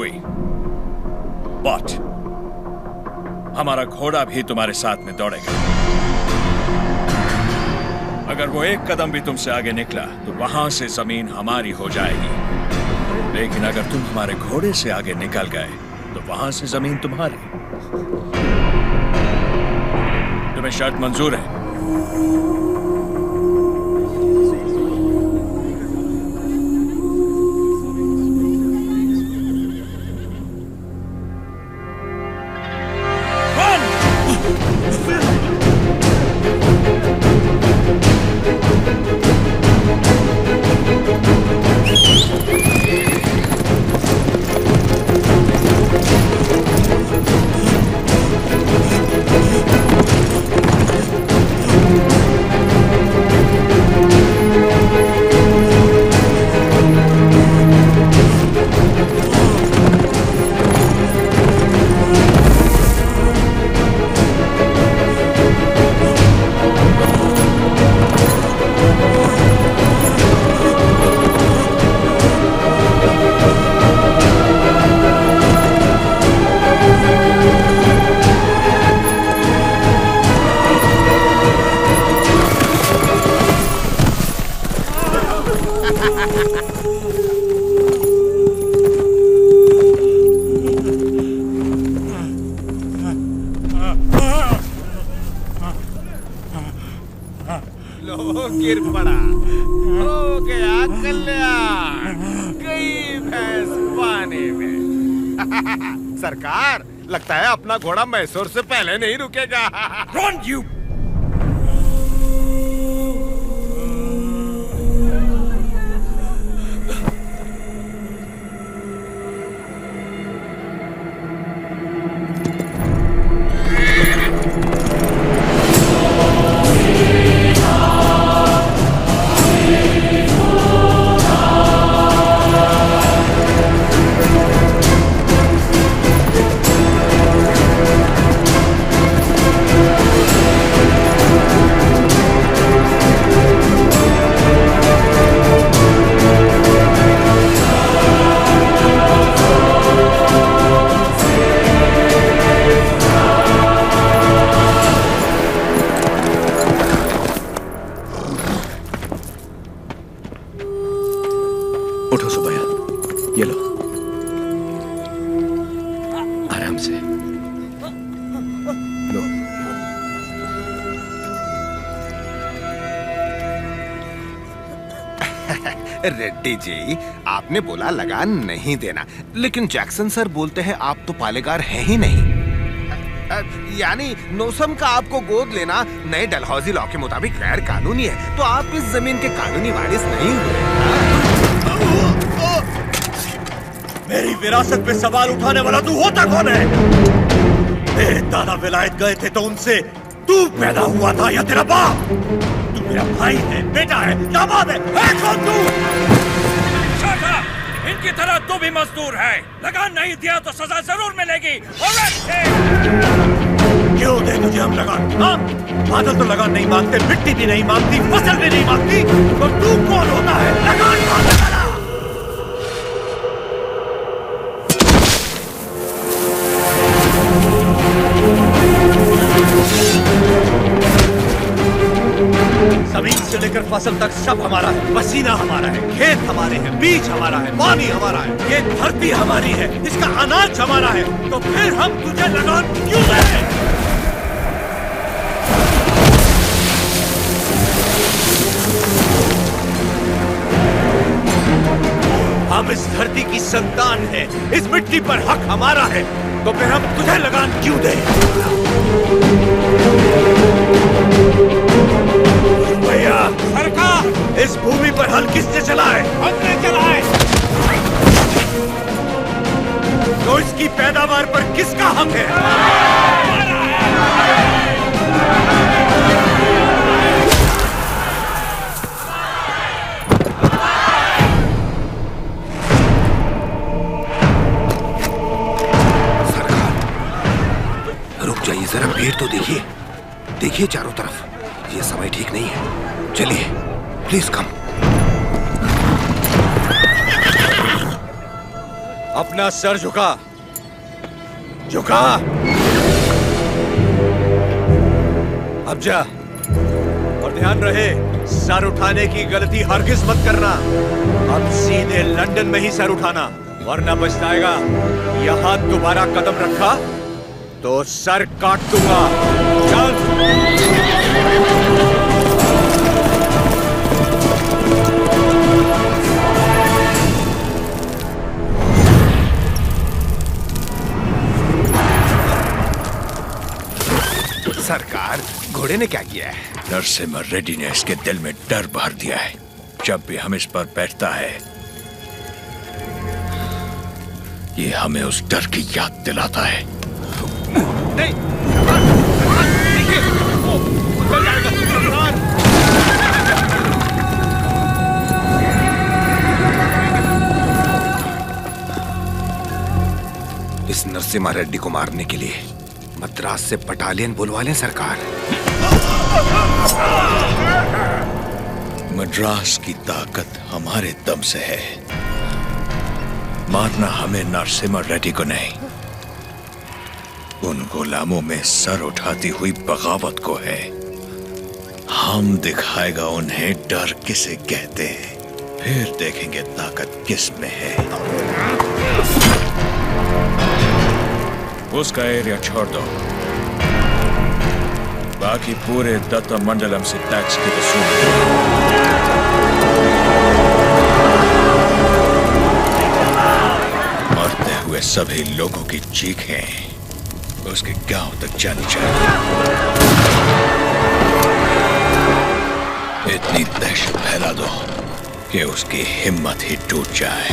हुई, बट हमारा घोड़ा भी तुम्हारे साथ में दौड़ेगा। अगर वो एक कदम भी तुमसे आगे निकला तो वहां से जमीन हमारी हो जाएगी, लेकिन अगर तुम हमारे घोड़े से आगे निकल गए तो वहां से जमीन तुम्हारी। तुम्हें शर्त मंजूर है? गिर पड़ा, हो गया कल्याण, गई भैंस पानी में। सरकार, लगता है अपना घोड़ा मैसूर से पहले नहीं रुकेगा। Run, you! उठो सुबैया, ये लो, आराम से लो। रेड्डी जी, आपने बोला लगान नहीं देना, लेकिन जैक्सन सर बोलते हैं आप तो पालेगार हैं ही नहीं। यानी नौसम का आपको गोद लेना नए डलहौजी लॉ के मुताबिक गैर कानूनी है, तो आप इस जमीन के कानूनी वारिस नहीं हुए। मेरी विरासत पे सवाल उठाने वाला तू होता कौन है? मेरे दादा विलायत गए थे तो उनसे तू पैदा हुआ था या तेरा बाप? तू मेरा भाई है, बेटा है, दामाद है कौन तू? इनकी तरह तू भी मजदूर है, लगान नहीं दिया तो सजा जरूर मिलेगी। क्यों दे तुझे हम लगान? हाँ? बादल तो लगान नहीं मांगते, मिट्टी भी नहीं मांगती, फसल भी नहीं मांगती, तो तू कौन होता है लगान मांगने वाला? जमीन से लेकर फसल तक सब हमारा है, पसीना हमारा है, खेत हमारे हैं, बीज हमारा है, पानी हमारा है, ये धरती हमारी है, इसका अनाज हमारा है, तो फिर हम तुझे लगान क्यों दें? हम इस धरती की संतान है, इस मिट्टी पर हक हमारा है, तो फिर हम तुझे लगान क्यों दें? भैया, सरकार, इस भूमि पर हल किसने चलाए? हमने चलाए। तो इसकी पैदावार पर किसका हक है? जरा भीड़ तो देखिए, देखिए चारों तरफ, ये समय ठीक नहीं है। चलिए, प्लीज कम। अपना सर झुका, झुका। अब जा, और ध्यान रहे सर उठाने की गलती हरगिज मत करना। अब सीधे लंदन में ही सर उठाना, वरना पछताएगा। यहां दोबारा कदम रखा तो सर काट दूंगा। चल। सरकार, घोड़े ने क्या किया है? नरसिम्हा रेड्डी ने इसके दिल में डर भर दिया है। जब भी हम इस पर बैठता है, ये हमें उस डर की याद दिलाता है। नहीं, देखिए, वो चल जाएगा, सरकार। इस नरसिम्हा रेड्डी को मारने के लिए मद्रास से बटालियन बुलवा लें सरकार। मद्रास की ताकत हमारे दम से है। मारना हमें नरसिम्हा रेड्डी को नहीं, उन गुलामों में सर उठाती हुई बगावत को है। हम दिखाएगा उन्हें डर किसे कहते हैं, फिर देखेंगे ताकत किस में है। उसका एरिया छोड़ दो, बाकी पूरे दत्ता मंडलम से टैक्स की वसूली। मरते हुए सभी लोगों की चीखें उसके गांव तक जानी चाहिए। इतनी दहशत फैला दो कि उसकी हिम्मत ही टूट जाए।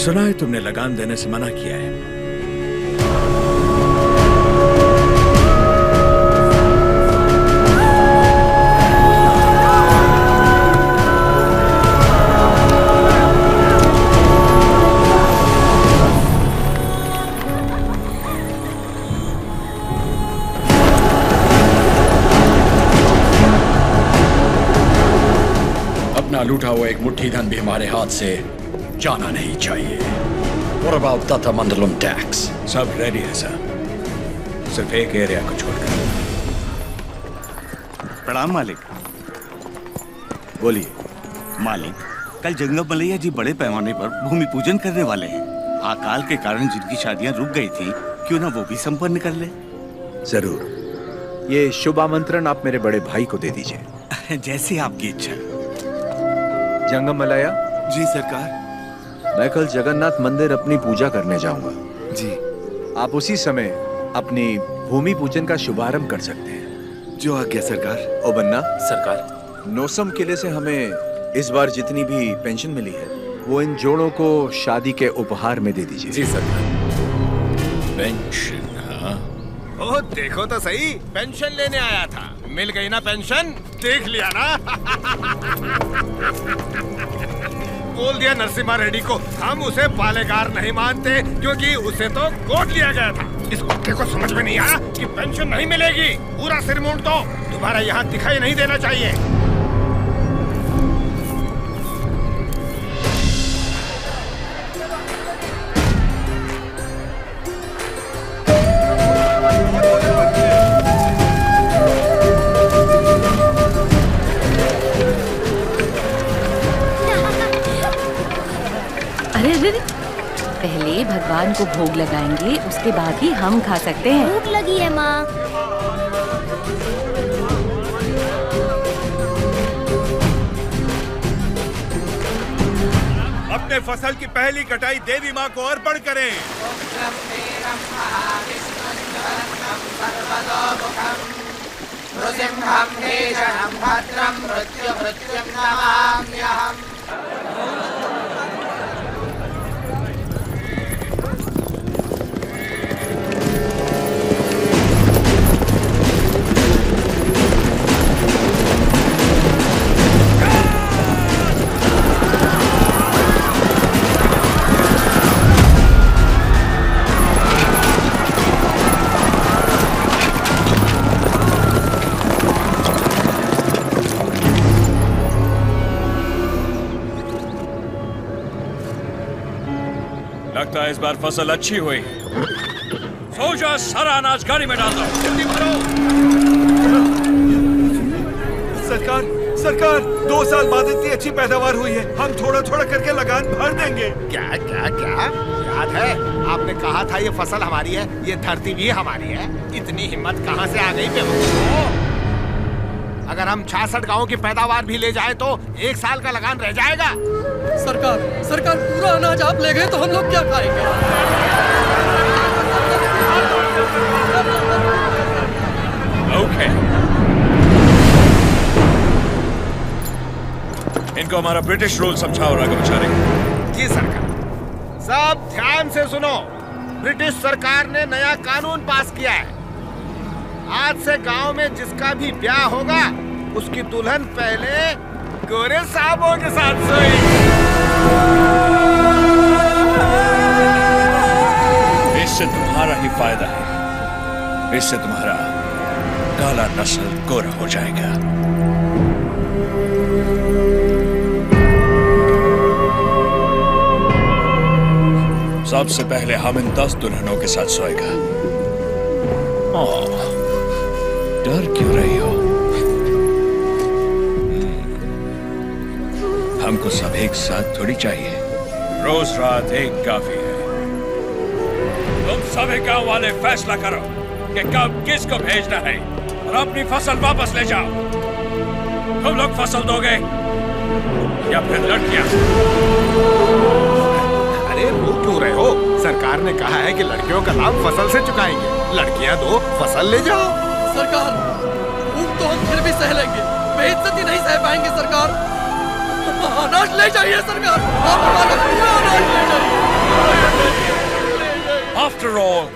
सुना है तुमने लगान देने से मना किया है। अपना लूटा हुआ एक मुट्ठी धन भी हमारे हाथ से जाना नहीं चाहिए। What about Datta Mandalam tax? सब रेडी है सर, सिर्फ एक एरिया को छोड़कर। प्रणाम मालिक। बोलिए। मालिक, कल जंगम मलैया जी बड़े पैमाने पर भूमि पूजन करने वाले हैं। अकाल के कारण जिनकी शादियां रुक गई थी, क्यों ना वो भी संपन्न कर ले। जरूर, ये शुभ आमंत्रण आप मेरे बड़े भाई को दे दीजिए। जैसे आपकी इच्छा। जंगम मलैया जी सरकार। मैं कल जगन्नाथ मंदिर अपनी पूजा करने जाऊंगा। जी। आप उसी समय अपनी भूमि पूजन का शुभारंभ कर सकते हैं। जो आज्ञा सरकार। ओ बन्ना, सरकार। नोसम किले से हमें इस बार जितनी भी पेंशन मिली है, वो इन जोड़ों को शादी के उपहार में दे दीजिए। जी सरकार। पेंशन? हाँ, ओ देखो तो सही, पेंशन लेने आया था, मिल गई ना पेंशन। देख लिया ना। बोल दिया नरसिम्हा रेड्डी को, हम उसे पालेगार नहीं मानते क्योंकि उसे तो गोद लिया गया था। इस कुत्ते को समझ में नहीं आया कि पेंशन नहीं मिलेगी। पूरा सिर मूंड दो, दोबारा यहाँ दिखाई नहीं देना चाहिए। पहले भगवान को भोग लगाएंगे, उसके बाद ही हम खा सकते हैं। भूख लगी है माँ। अब अपने फसल की पहली कटाई देवी माँ को अर्पण करें। लगता है इस बार फसल अच्छी हुई। सोजा सारा अनाज गाड़ी में डाल दो, जल्दी भरो। सरकार, सरकार, 2 साल बाद इतनी अच्छी पैदावार हुई है, हम थोड़ा थोड़ा करके लगान भर देंगे। क्या क्या क्या याद है आपने कहा था ये फसल हमारी है, ये धरती भी हमारी है। इतनी हिम्मत कहाँ से आ गई बेवकूफ? अगर हम 66 गांवों की पैदावार भी ले जाए तो 1 साल का लगान रह जाएगा। सरकार, सरकार, पूरा अनाज आप ले गए तो हम लोग क्या खाएंगे? ओके, इनको हमारा ब्रिटिश रूल समझाओ राघवाचारी। जी सरकार। सब ध्यान से सुनो, ब्रिटिश सरकार ने नया कानून पास किया है। आज से गांव में जिसका भी ब्याह होगा उसकी दुल्हन पहले गोरे साहबों के साथ सोएगी। इससे तुम्हारा ही फायदा है, इससे तुम्हारा काला नस्ल गोरा हो जाएगा। सबसे पहले हम इन 10 दुल्हनों के साथ सोएगा। डर क्यों रही हो? हमको सब एक साथ थोड़ी चाहिए। रोज रात एक काफी है। तुम सभी गांव वाले फैसला करो कि कब किसको भेजना है और अपनी फसल वापस ले जाओ। तुम लोग फसल दोगे या फिर लड़कियां? अरे वो क्यों रहे हो? सरकार ने कहा है कि लड़कियों का लाभ फसल से चुकाएंगे। लड़कियां दो, फसल ले जाओ। सरकार, भूख तो हम फिर भी सह लेंगे, बेइज्जती नहीं सह पाएंगे सरकार। अनाज ले जाइए सरकार, आप हमारा पूरा अनाज ले जाइए। आफ्टर ऑल,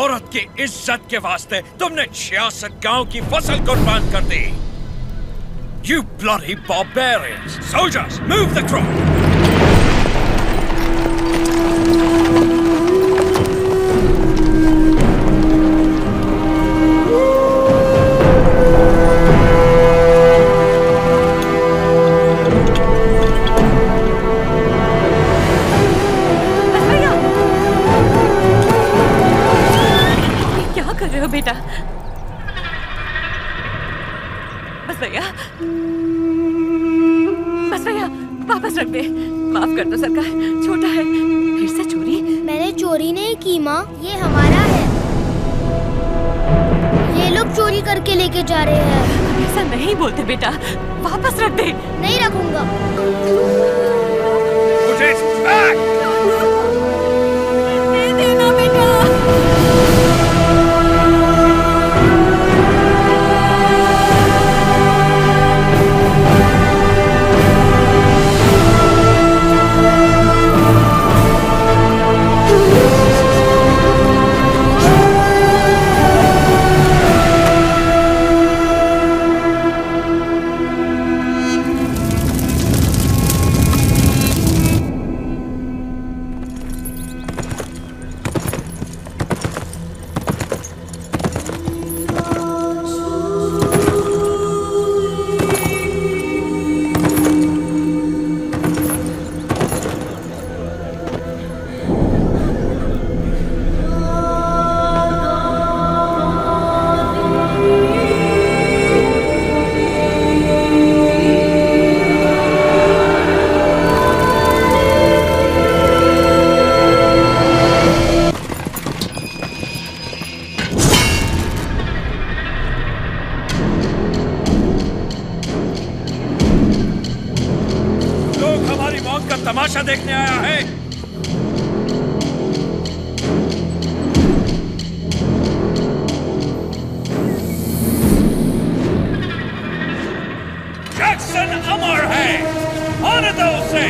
औरत की इज्जत के वास्ते तुमने 66 गांव की फसल कुर्बान कर दी। You bloody barbarians! Soldiers, move the crop! बेटा, बस भैया, बस भैया, वापस रख दे। माफ कर दो सरकार, छोटा है। फिर से चोरी? मैंने चोरी नहीं की माँ, ये हमारा है। ये लोग चोरी करके लेके जा रहे हैं। ऐसा नहीं बोलते बेटा, वापस रख दे। नहीं रखूंगा। मुझे दे देना बेटा। देखने आया है? जैक्सन अमर है, आने दो उसे।